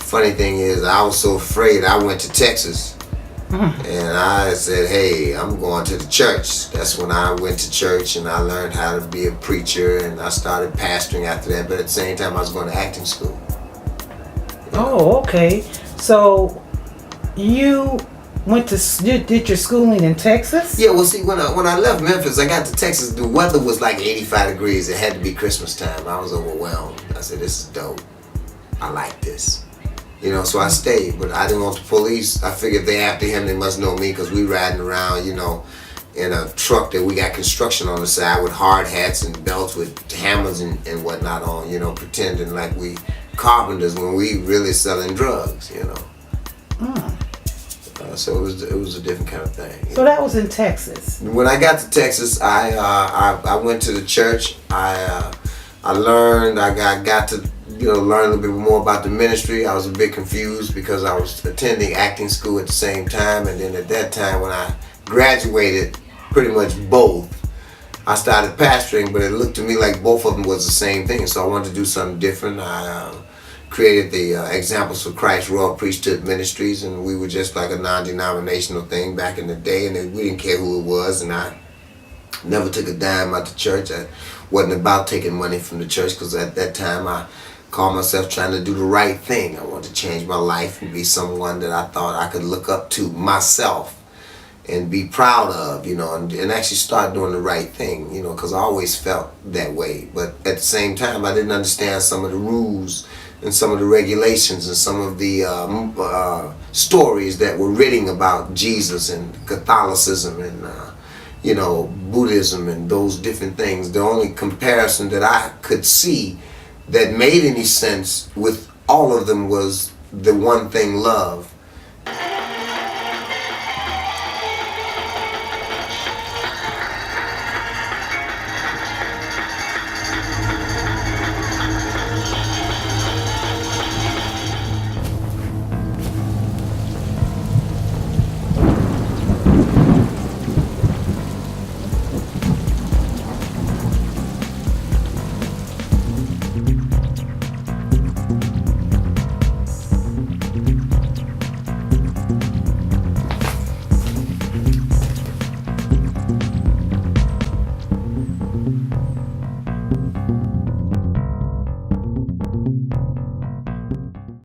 funny thing is, I was so afraid I went to Texas. And I said, hey, I'm going to the church. That's when I went to church and I learned how to be a preacher, and I started pastoring after that. But at the same time, I was going to acting school. Oh, okay. So you you did your schooling in Texas? Yeah, well, see, when I left Memphis, I got to Texas, the weather was like 85 degrees. It had to be Christmas time. I was overwhelmed. I said, this is dope. I like this. You know, so I stayed, but I didn't want the police. I figured they after him, they must know me, because we riding around, you know, in a truck that we got construction on the side with hard hats and belts with hammers and whatnot on, you know, pretending like we carpenters when we really selling drugs, you know. So it was a different kind of thing. So that was in Texas. When I got to Texas, I went to the church. I learned. I got to learn a little bit more about the ministry. I was a bit confused because I was attending acting school at the same time, and then at that time when I graduated, pretty much both, I started pastoring. But it looked to me like both of them was the same thing. So I wanted to do something different. I created the Examples for Christ Royal Priesthood Ministries, and we were just like a non-denominational thing back in the day, and we didn't care who it was, and I never took a dime out the church. I wasn't about taking money from the church, because at that time I called myself trying to do the right thing. I wanted to change my life and be someone that I thought I could look up to myself and be proud of, and actually start doing the right thing, because I always felt that way. But at the same time, I didn't understand some of the rules and some of the regulations and some of the stories that were written about Jesus and Catholicism and Buddhism and those different things. The only comparison that I could see that made any sense with all of them was the one thing, love.